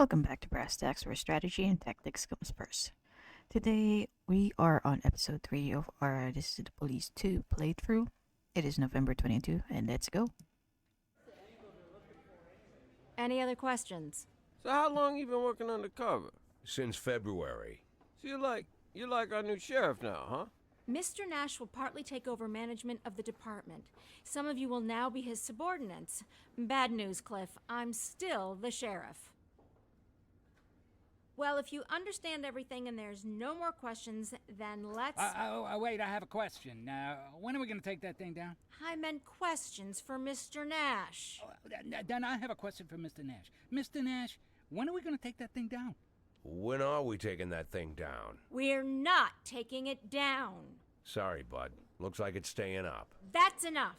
Welcome back to Brass Tacks, where strategy and tactics comes first. Today we are on episode 3 of our This is the Police 2 playthrough. It is November 22, and let's go. Any other questions? So how long you been working undercover? Since February. So you're like our new sheriff now, huh? Mr. Nash will partly take over management of the department. Some of you will now be his subordinates. Bad news, Cliff. I'm still the sheriff. Well, if you understand everything and there's no more questions, then let's... Wait, I have a question. When are we going to take that thing down? I meant questions for Mr. Nash. Then I have a question for Mr. Nash. Mr. Nash, when are we going to take that thing down? When are we taking that thing down? We're not taking it down. Sorry, bud. Looks like it's staying up. That's enough.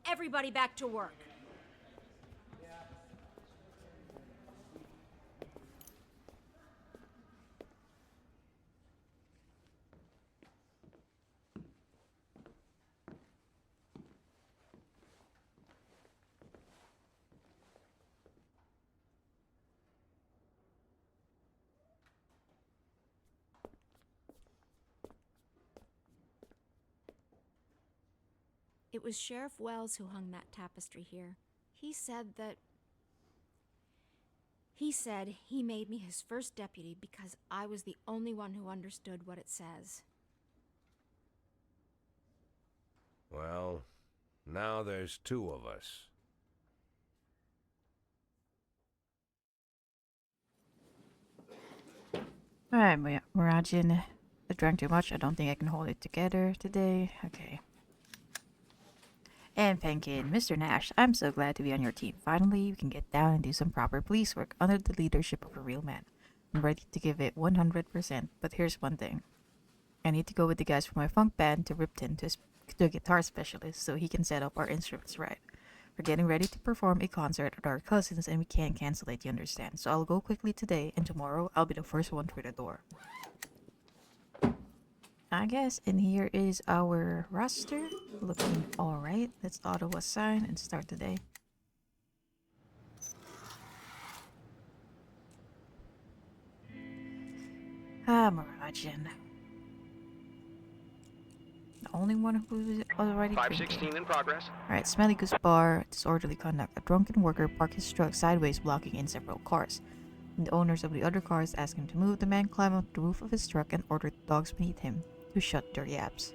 Everybody back to work. It was Sheriff Wells who hung that tapestry here. He said he made me his first deputy because I was the only one who understood what it says. Well, now there's two of us. Alright, Murajin. I drank too much. I don't think I can hold it together today. Okay. And Penkin, Mr. Nash, I'm so glad to be on your team. Finally, we can get down and do some proper police work under the leadership of a real man. I'm ready to give it 100%, but here's one thing. I need to go with the guys from my funk band to Ripton to a guitar specialist so he can set up our instruments right. We're getting ready to perform a concert at our cousins and we can't cancel it, you understand. So I'll go quickly today and tomorrow I'll be the first one through the door. I guess, and here is our roster. Looking alright. Let's auto assign and start the day. Murajin. The only one who's already 516 in progress. Alright, Smelly Goose Bar, disorderly conduct. A drunken worker parked his truck sideways, blocking in several cars. When the owners of the other cars asked him to move, the man climbed up the roof of his truck and ordered the dogs beneath him to shut their yaps.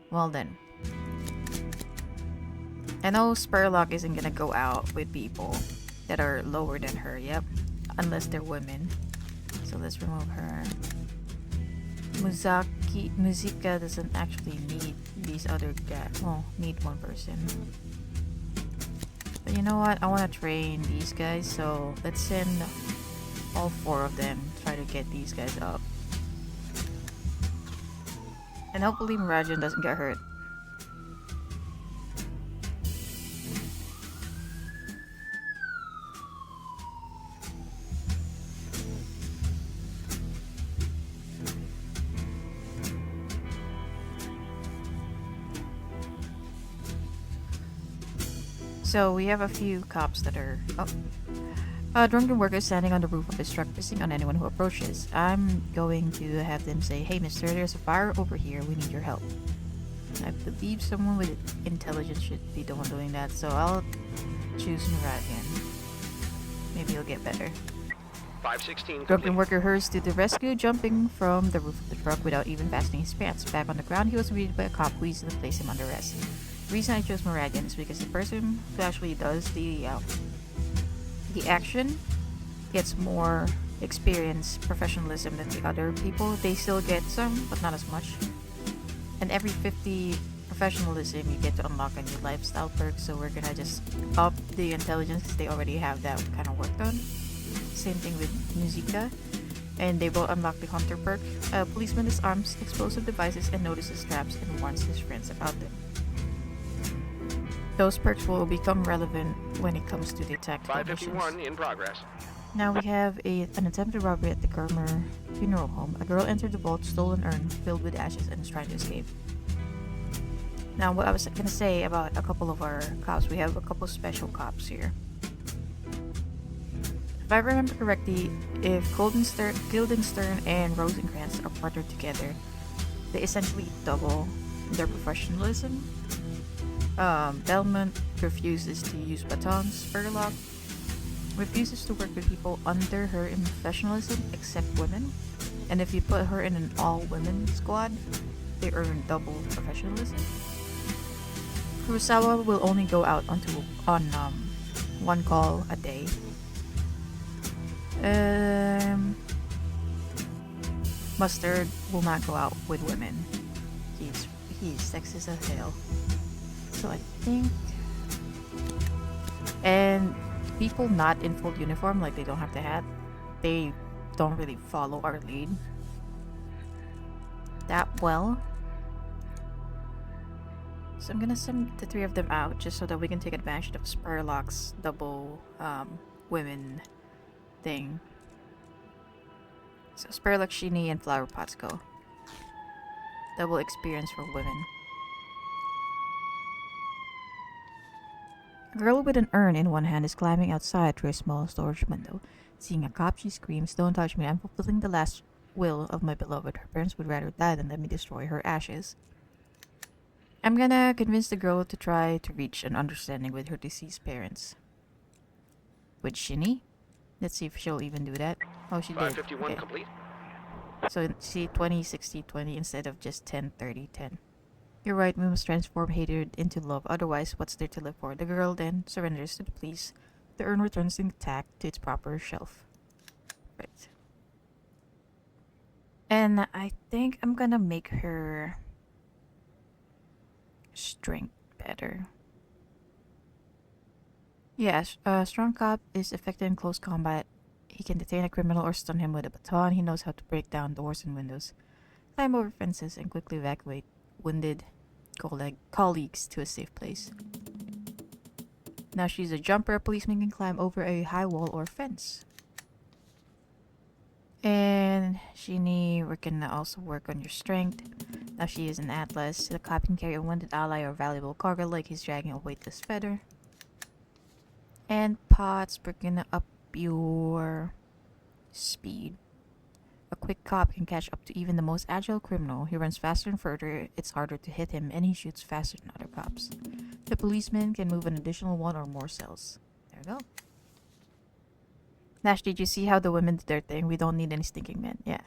Well then. I know Spurlock isn't gonna go out with people that are lower than her, yep. Unless they're women. So let's remove her. Muzika doesn't actually need these other guys. Well, need one person. But you know what? I want to train these guys, so let's send all 4 of them. Try to get these guys up. And hopefully Murajan doesn't get hurt. So we have a few cops that are... A drunken worker standing on the roof of his truck pissing on anyone who approaches. I'm going to have them say, "Hey mister, there's a fire over here, we need your help." I believe someone with intelligence should be the one doing that, so I'll choose Muradian. Maybe he'll get better. 516 Drunken worker hurries to the rescue, jumping from the roof of the truck without even fastening his pants. Back on the ground, he was greeted by a cop who easily placed him under arrest. The reason I chose Muradian is because the person who actually does the action gets more experience, professionalism than the other people. They still get some, but not as much. And every 50 professionalism, you get to unlock a new lifestyle perk, so we're gonna just up the intelligence because they already have that kind of work done. Same thing with Musica. And they both unlock the hunter perk. A policeman disarms explosive devices and notices traps and warns his friends about them. Those perks will become relevant when it comes to the tactical missions. 551 in progress. Now we have an attempted robbery at the Kermer funeral home. A girl entered the vault, stole an urn filled with ashes, and is trying to escape. Now, what I was gonna say about a couple of our cops, we have a couple special cops here. If I remember correctly, if Guildenstern and Rosencrantz are partnered together, they essentially double their professionalism. Belmont refuses to use batons. Spurlock refuses to work with people under her in professionalism except women. And if you put her in an all-women squad, they earn double professionalism. Kurosawa will only go out on one call a day. Mustard will not go out with women. He's sexist as hell. So I think, and people not in full uniform, like they don't have the hat, they don't really follow our lead that well. So I'm gonna send the three of them out just so that we can take advantage of Spurlock's double women thing. So Spurlock, Sheeny, and Flower Pots go. Double experience for women. A girl with an urn in one hand is climbing outside through a small storage window. Seeing a cop, she screams, "Don't touch me, I'm fulfilling the last will of my beloved. Her parents would rather die than let me destroy her ashes." I'm gonna convince the girl to try to reach an understanding with her deceased parents. With Shinny? Let's see if she'll even do that. Oh, she did. 551 Okay. complete. So see 20, 60, 20 instead of just 10, 30, 10. You're right, we must transform hatred into love, otherwise what's there to live for? The girl then surrenders to the police. The urn returns intact to its proper shelf. Right. And I think I'm gonna make her strength better. Yes, a strong cop is effective in close combat. He can detain a criminal or stun him with a baton. He knows how to break down doors and windows, climb over fences, and quickly evacuate wounded colleagues to a safe place. Now she's a jumper. A policeman can climb over a high wall or fence. And Sheeny, we can also work on your strength. Now she is an atlas. The cop can carry a wounded ally or valuable cargo like he's dragging a weightless feather. And Pots, we're gonna up your speed. A quick cop can catch up to even the most agile criminal. He runs faster and further, it's harder to hit him, and he shoots faster than other cops. The policeman can move an additional one or more cells. There we go. Nash, did you see how the women did their thing? We don't need any stinking men. Yeah,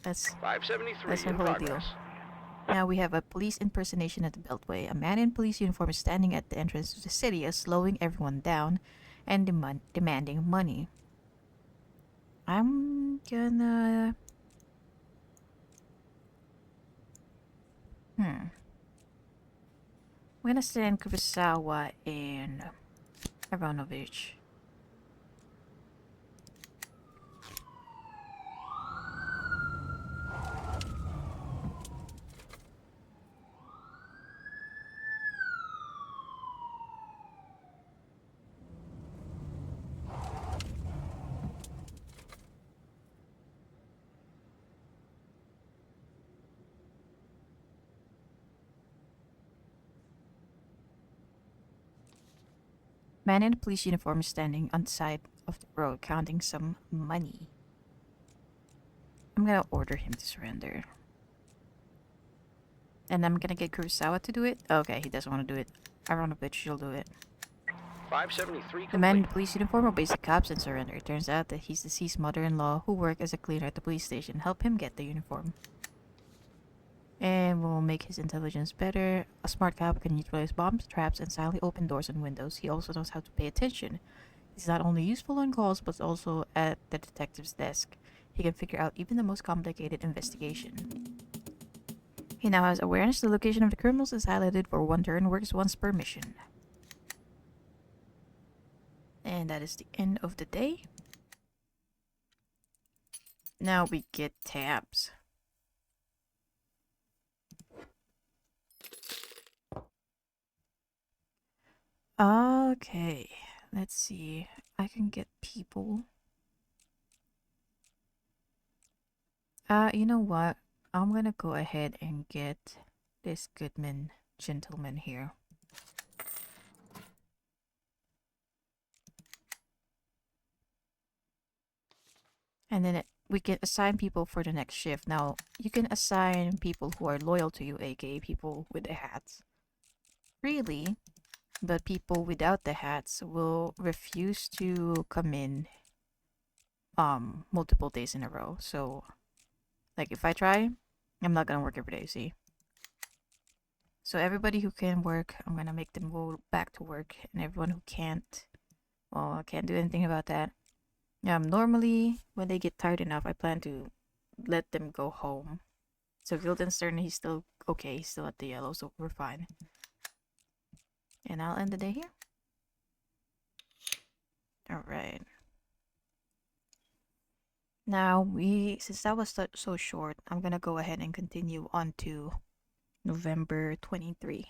that's 573 her in whole progress. deal. Now we have a police impersonation at the Beltway. A man in police uniform is standing at the entrance to the city, slowing everyone down and demanding money. I'm gonna... I'm gonna send Kurosawa and Aronovich. Man in a police uniform is standing on the side of the road counting some money. I'm gonna order him to surrender. And I'm gonna get Kurosawa to do it. Okay, he doesn't want to do it. Aronovich, she'll do it. 573 The man in complete. the police uniform obeys the cops and surrender. It turns out that his deceased mother-in-law, who worked as a cleaner at the police station, helped him get the uniform. And we'll make his intelligence better. A smart cop can neutralize bombs, traps, and silently open doors and windows. He also knows how to pay attention. He's not only useful on calls, but also at the detective's desk. He can figure out even the most complicated investigation. He now has awareness. The location of the criminals is highlighted for one turn, works once per mission. And that is the end of the day. Now we get tabs. Okay, let's see. I can get people. You know what? I'm gonna go ahead and get this Goodman gentleman here. And then we can assign people for the next shift. Now, you can assign people who are loyal to you, aka people with the hats. Really, but people without the hats will refuse to come in multiple days in a row. So, like, if I try, I'm not gonna work every day, see? So everybody who can work, I'm gonna make them go back to work, and everyone who can't, well, I can't do anything about that. Normally, when they get tired enough, I plan to let them go home. So Guildenstern, he's still okay. He's still at the yellow, so we're fine. And I'll end the day here. Alright. Now, since that was so short, I'm gonna go ahead and continue on to November 23.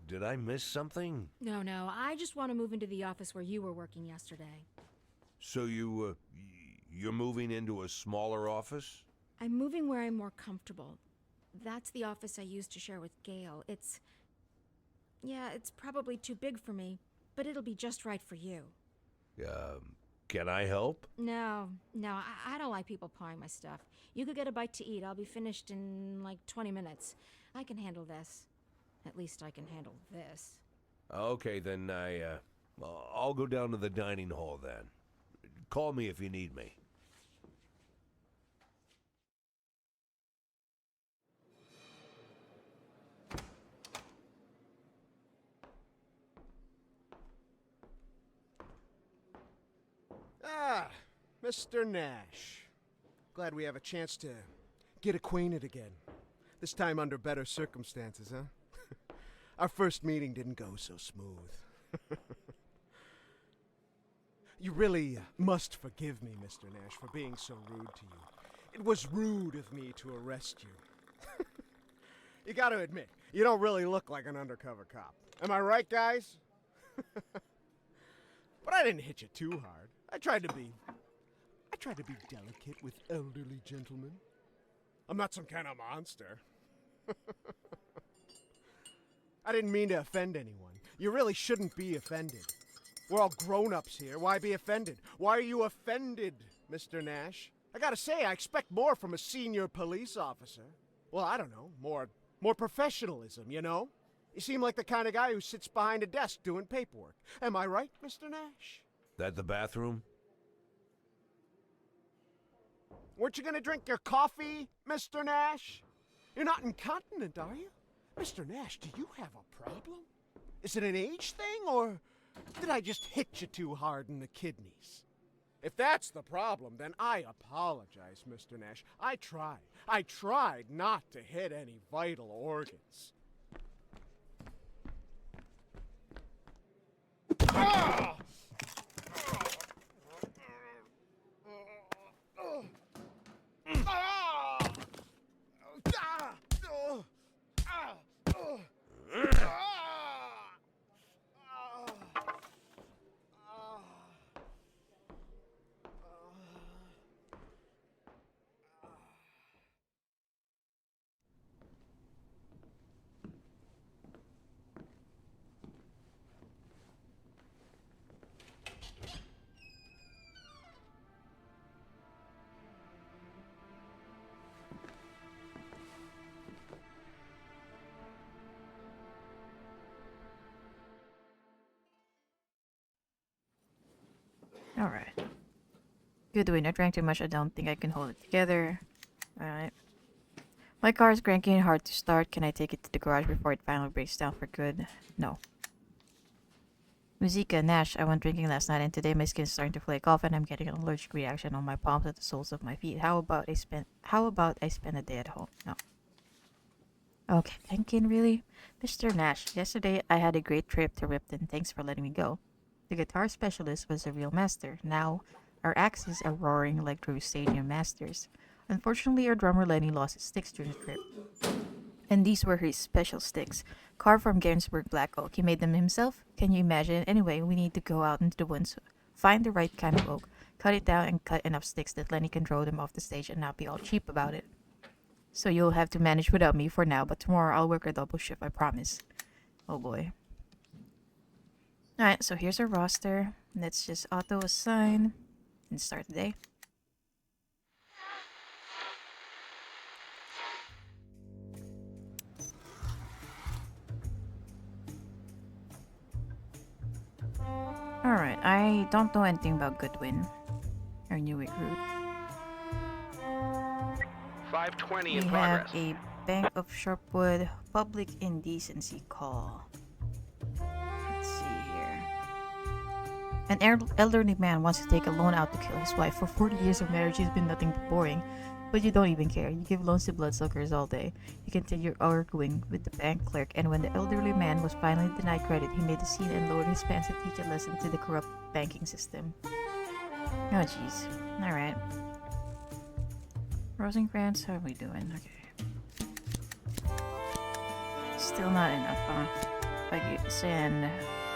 Did I miss something? No, I just want to move into the office where you were working yesterday. So you're moving into a smaller office? I'm moving where I'm more comfortable. That's the office I used to share with Gail. It's probably too big for me, but it'll be just right for you. Can I help? No, I don't like people pawing my stuff. You could get a bite to eat. I'll be finished in like 20 minutes. I can handle this. At least I can handle this. Okay, then I'll go down to the dining hall then. Call me if you need me. Ah, Mr. Nash. Glad we have a chance to get acquainted again. This time under better circumstances, huh? Our first meeting didn't go so smooth. You really must forgive me, Mr. Nash, for being so rude to you. It was rude of me to arrest you. You gotta admit, you don't really look like an undercover cop. Am I right, guys? But I didn't hit you too hard. I tried to be delicate with elderly gentlemen. I'm not some kind of monster. I didn't mean to offend anyone. You really shouldn't be offended. We're all grown-ups here. Why be offended? Why are you offended, Mr. Nash? I gotta say, I expect more from a senior police officer. Well, I don't know, more professionalism, you know? You seem like the kind of guy who sits behind a desk doing paperwork. Am I right, Mr. Nash? That the bathroom? Weren't you gonna drink your coffee, Mr. Nash? You're not incontinent, are you? Mr. Nash, do you have a problem? Is it an age thing, or did I just hit you too hard in the kidneys? If that's the problem, then I apologize, Mr. Nash. I tried not to hit any vital organs. Ah! Alright. Good win. I drank too much. I don't think I can hold it together. Alright. My car is cranky and hard to start. Can I take it to the garage before it finally breaks down for good? No. Muzika, Nash, I went drinking last night and today my skin is starting to flake off and I'm getting an allergic reaction on my palms and the soles of my feet. How about I spend a day at home? No. Okay, thinking really? Mr. Nash, yesterday I had a great trip to Ripton. Thanks for letting me go. The guitar specialist was a real master. Now, our axes are roaring like Drew Stadium masters. Unfortunately, our drummer Lenny lost his sticks during the trip. And these were his special sticks, carved from Gettysburg black oak. He made them himself? Can you imagine? Anyway, we need to go out into the woods, find the right kind of oak, cut it down, and cut enough sticks that Lenny can throw them off the stage and not be all cheap about it. So you'll have to manage without me for now, but tomorrow I'll work a double shift, I promise. Oh boy. Alright, so here's our roster. Let's just auto assign and start the day. Alright, I don't know anything about Goodwin, our new recruit. 520 We in have progress. a Bank of Sharpwood public indecency call. Let's see here. An elderly man wants to take a loan out to kill his wife. For 40 years of marriage, it's been nothing but boring. But you don't even care. You give loans to bloodsuckers all day. You continue arguing with the bank clerk, and when the elderly man was finally denied credit, he made a scene and lowered his pants to teach a lesson to the corrupt banking system. Oh, jeez. Alright. Rosencrantz, how are we doing? Okay. Still not enough, huh? Like, send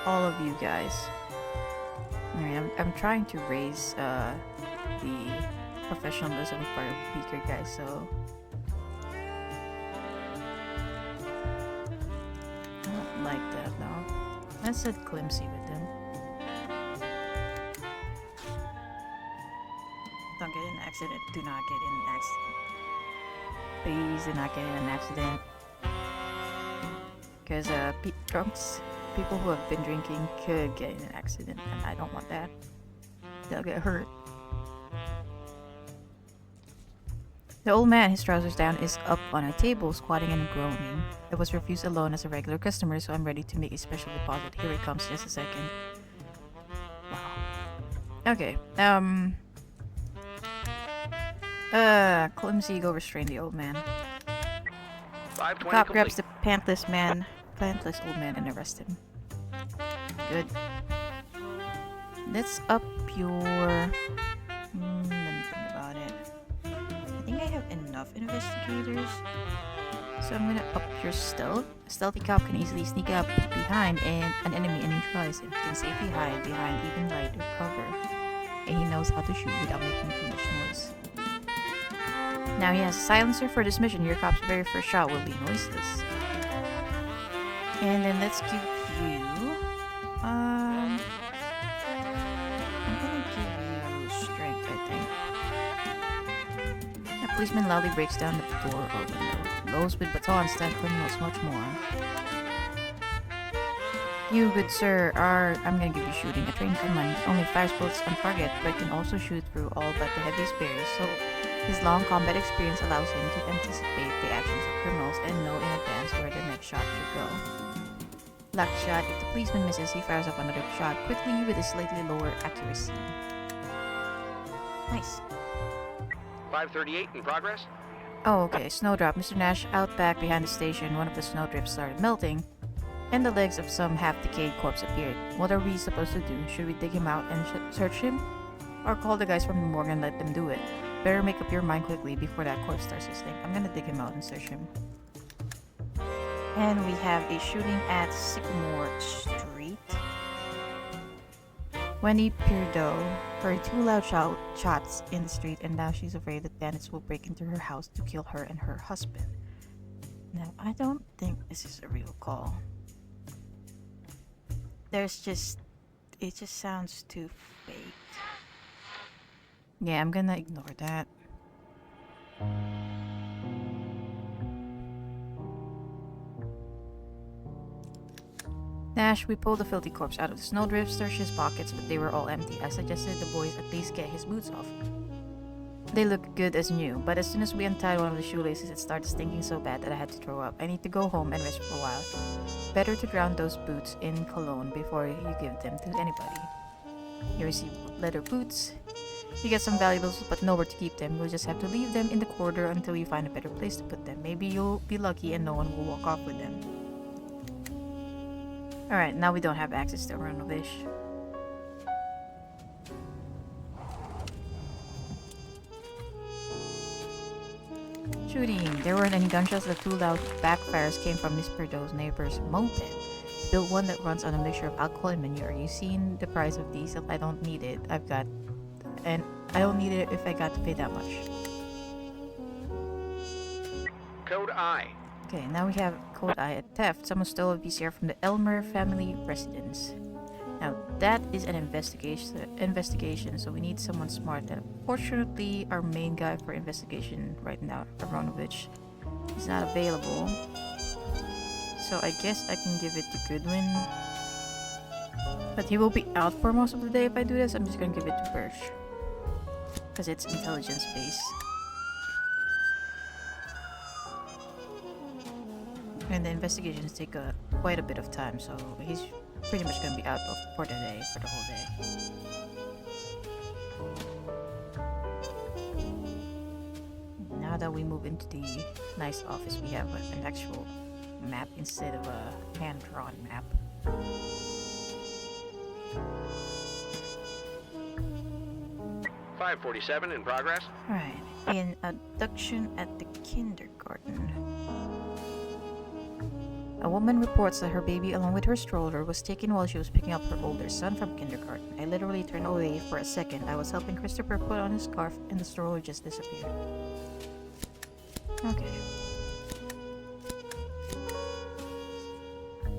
all of you guys. Alright, I'm trying to raise the professionalism for weaker guys, so I don't like that though. Let's set Clemsy with them. Don't get in an accident. Do not get in an accident. Please do not get in an accident. Because drunks, people who have been drinking could get in an accident, and I don't want that. They'll get hurt. The old man, his trousers down, is up on a table, squatting and groaning. I was refused a loan as a regular customer, so I'm ready to make a special deposit. Here it comes, just a second. Wow. Okay, Clumsy, go restrain the old man. 520 Cop complete. grabs the pantless old man, and arrests him. Good. Let's up your... let me think about it. I think I have enough investigators. So I'm gonna up your stealth. A stealthy cop can easily sneak up behind an enemy and neutralize him. He can safely hide behind even lighter cover. And he knows how to shoot without making too much noise. Now he has a silencer for this mission. Your cop's very first shot will be noiseless. And then let's give you... I'm gonna give you strength, I think. A policeman loudly breaks down the door or window. Those with batons stab criminals much more. You, good sir, I'm gonna give you shooting. A trained gunman only fires bullets on target, but can also shoot through all but the heaviest barriers, so his long combat experience allows him to anticipate the actions of criminals and know in advance where the next shot should go. Lucky shot, if the policeman misses, he fires up another shot quickly with a slightly lower accuracy. Nice. 538 in progress. Oh, okay, snowdrop. Mr. Nash, out back behind the station, one of the snowdrifts started melting, and the legs of some half-decayed corpse appeared. What are we supposed to do? Should we dig him out and search him? Or call the guys from the morgue and let them do it? Better make up your mind quickly before that corpse starts to stink. I'm gonna dig him out and search him. And we have a shooting at Sycamore Street. Wendy Pierdo heard two loud shots in the street, and now she's afraid that bandits will break into her house to kill her and her husband. Now, I don't think this is a real call. It just sounds too fake. Yeah, I'm gonna ignore that. Nash, we pulled the filthy corpse out of the snowdrift, searched his pockets, but they were all empty. I suggested the boys at least get his boots off. They look good as new, but as soon as we untied one of the shoelaces, it started stinking so bad that I had to throw up. I need to go home and rest for a while. Better to drown those boots in cologne before you give them to anybody. You receive leather boots. You get some valuables, but nowhere to keep them. You'll just have to leave them in the corridor until you find a better place to put them. Maybe you'll be lucky and no one will walk off with them. Alright, now we don't have access to Aronovich. Shooting. There weren't any gunshots. The two loud backfires came from Miss Perdo's neighbor's moped. Built one that runs on a mixture of alcohol and manure. You seen the price of diesel? I don't need it. And I don't need it if I got to pay that much. Code I. Okay, now we have code I, a theft. Someone stole a VCR from the Elmer family residence. that is an investigation, so we need someone smart. And unfortunately, our main guy for investigation right now, Aronovich, is not available. So I guess I can give it to Goodwin. But he will be out for most of the day if I do this. I'm just gonna give it to Birch. Because it's intelligence based. And the investigations take quite a bit of time, so he's pretty much gonna be out for the day, for the whole day. Now that we move into the nice office, we have an actual map instead of a hand-drawn map. 547 in progress. Alright, in abduction at the kindergarten. A woman reports that her baby, along with her stroller, was taken while she was picking up her older son from kindergarten. I literally turned away for a second. I was helping Christopher put on his scarf, and the stroller just disappeared. Okay.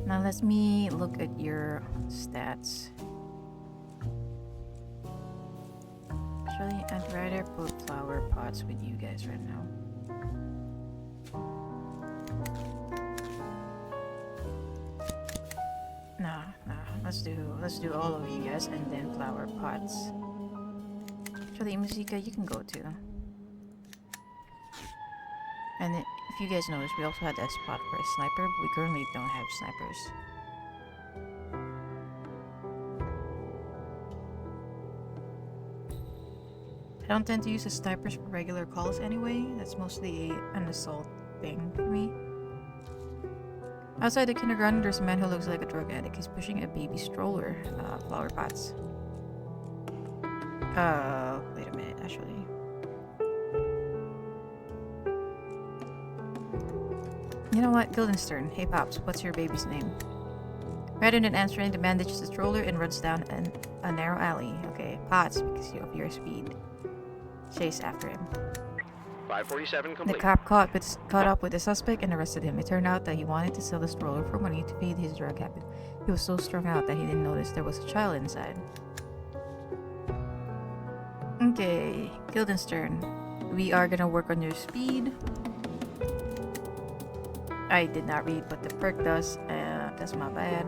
Now let me look at your stats. Actually, I'd rather put flower pots with you guys right now. Nah, let's do all of you guys and then flower pots. Actually, Musica, you can go too. And if you guys notice, we also had a spot for a sniper, but we currently don't have snipers. I don't tend to use the snipers for regular calls anyway. That's mostly an assault thing for me. Outside the kindergarten, there's a man who looks like a drug addict. He's pushing a baby stroller. Flower pots. Wait a minute, actually. You know what? Guildenstern. Hey, Pops, what's your baby's name? Rather than answering, the man ditches the stroller and runs down a narrow alley. Okay, Pots, because of your speed. Chase after him. 547 The complete. cop caught up with the suspect and arrested him. It turned out that he wanted to sell the stroller for money to feed his drug habit. He was so strung out that he didn't notice there was a child inside. Okay, Guildenstern. We are gonna work on your speed. I did not read what the perk does. That's my bad.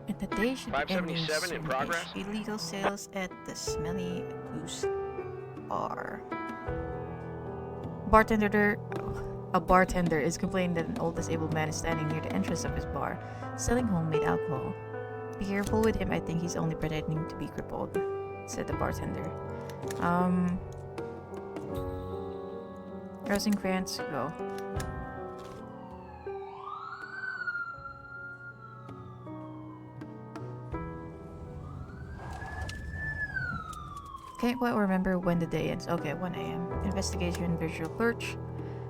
And the day should be ending 577 in soon-ish. progress. Illegal sales at the Smelly Goose Bar. A bartender is complaining that an old disabled man is standing near the entrance of his bar, selling homemade alcohol. Be careful with him. I think he's only pretending to be crippled, said the bartender. Rosencrantz, go. Okay, well, remember when the day ends. Okay, 1 a.m. Investigation Visual Lurch.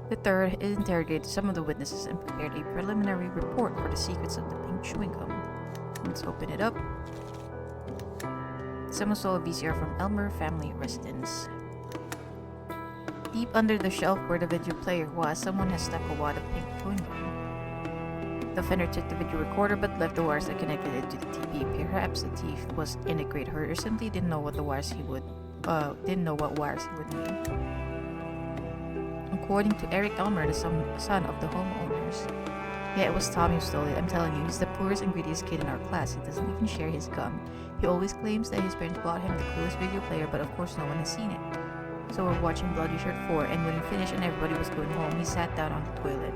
The third interrogated some of the witnesses and prepared a preliminary report for the secrets of the pink chewing gum. Let's open it up. Someone stole a VCR from Elmer family residence. Deep under the shelf where the video player was, someone has stuck a wad of pink chewing gum. The offender took the video recorder but left the wires that connected it to the TV. Perhaps the thief was in a great hurry or simply didn't know what wires he would need. According to Eric Elmer, the son of the homeowners. Yeah, it was Tommy who stole it. I'm telling you, he's the poorest and greediest kid in our class. He doesn't even share his gum. He always claims that his parents bought him the coolest video player, but of course no one has seen it. So we're watching Bloody Shirt 4, and when he finished and everybody was going home, he sat down on the toilet.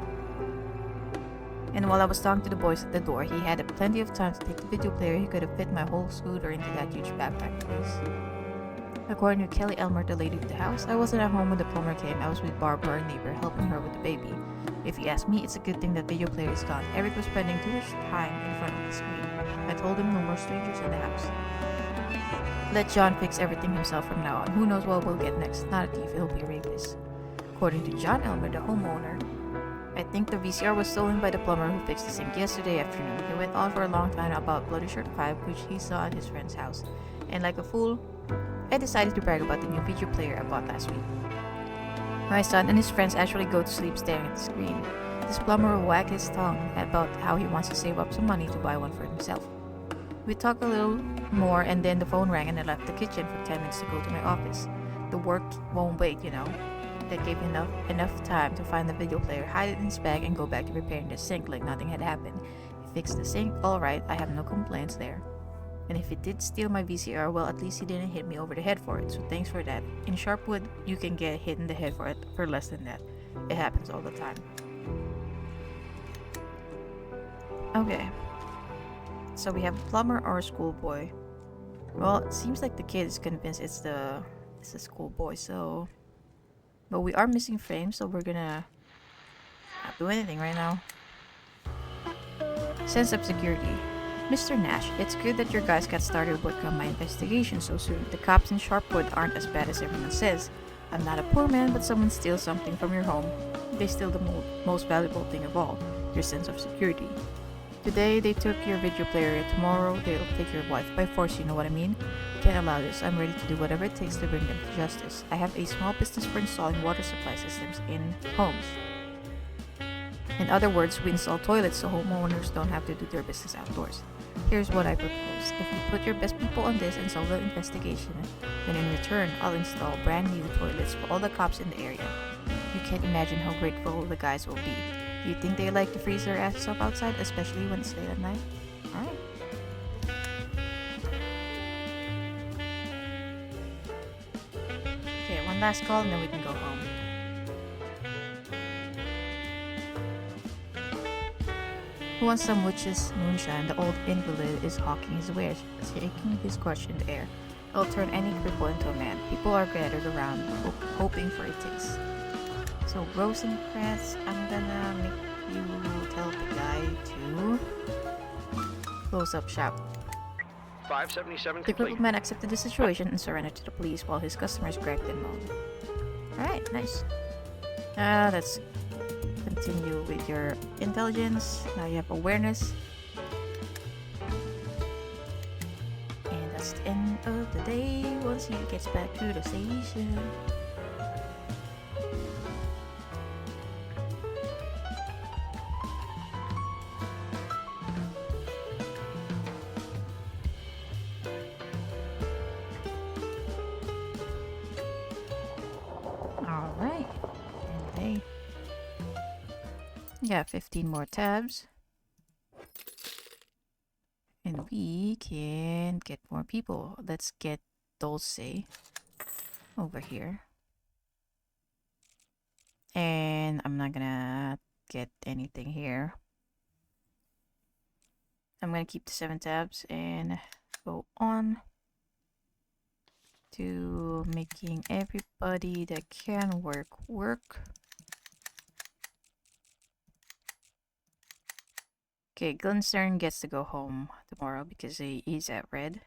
And while I was talking to the boys at the door, he had plenty of time to take the video player. He could have fit my whole scooter into that huge backpack of his. According to Kelly Elmer, the lady of the house, I wasn't at home when the plumber came. I was with Barbara, our neighbor, helping her with the baby. If you ask me, it's a good thing that video player is gone. Eric was spending too much time in front of the screen. I told him no more strangers in the house. Let John fix everything himself from now on. Who knows what we'll get next? Not a thief, it'll be a rapist. According to John Elmer, the homeowner, I think the VCR was stolen by the plumber who fixed the sink yesterday afternoon. He went on for a long time about Bloody Shirt 5, which he saw at his friend's house. And like a fool, I decided to brag about the new video player I bought last week. My son and his friends actually go to sleep staring at the screen. The This plumber wagged his tongue about how he wants to save up some money to buy one for himself. We talked a little more, and then the phone rang and I left the kitchen for 10 minutes to go to my office. The work won't wait, you know. That gave enough time to find the video player, hide it in his bag, and go back to repairing the sink like nothing had happened. He fixed the sink, alright, I have no complaints there. And if he did steal my VCR, well, at least he didn't hit me over the head for it, so thanks for that. In Sharpwood, you can get hit in the head for it for less than that. It happens all the time. Okay. So we have a plumber or a schoolboy. Well, it seems like the kid is convinced it's the schoolboy, so... But we are missing frames, so we're gonna not do anything right now. Sense of security. Mr. Nash, it's good that your guys got started working on my investigation so soon. The cops in Sharpwood aren't as bad as everyone says. I'm not a poor man, but someone steals something from your home. They steal the most valuable thing of all, your sense of security. Today, they took your video player. Tomorrow, they'll take your wife by force, you know what I mean? Can't allow this. I'm ready to do whatever it takes to bring them to justice. I have a small business for installing water supply systems in homes. In other words, we install toilets so homeowners don't have to do their business outdoors. Here's what I propose. If you put your best people on this and solve the investigation, then in return, I'll install brand new toilets for all the cops in the area. You can't imagine how grateful the guys will be. Do you think they like to freeze their asses off outside, especially when it's late at night? Alright. Okay, one last call and then we can go home. Who wants some witch's moonshine? The old invalid is hawking his wares, shaking his crutch in the air. It'll turn any cripple into a man. People are gathered around, hoping for a taste. So, Rosencrantz, I'm gonna make you tell the guy to close up shop. 577 The complete. crippled man accepted the situation and surrendered to the police while his customers griped and moaned. Alright, nice. Let's continue with your intelligence. Now you have awareness. And that's the end of the day once he gets back to the station. Alright. And they got 15 more tabs. And we can get more people. Let's get Dulce over here. And I'm not gonna get anything here. I'm gonna keep the 7 tabs and go on to making everybody that can work. Okay, Glenstern gets to go home tomorrow because he's at red.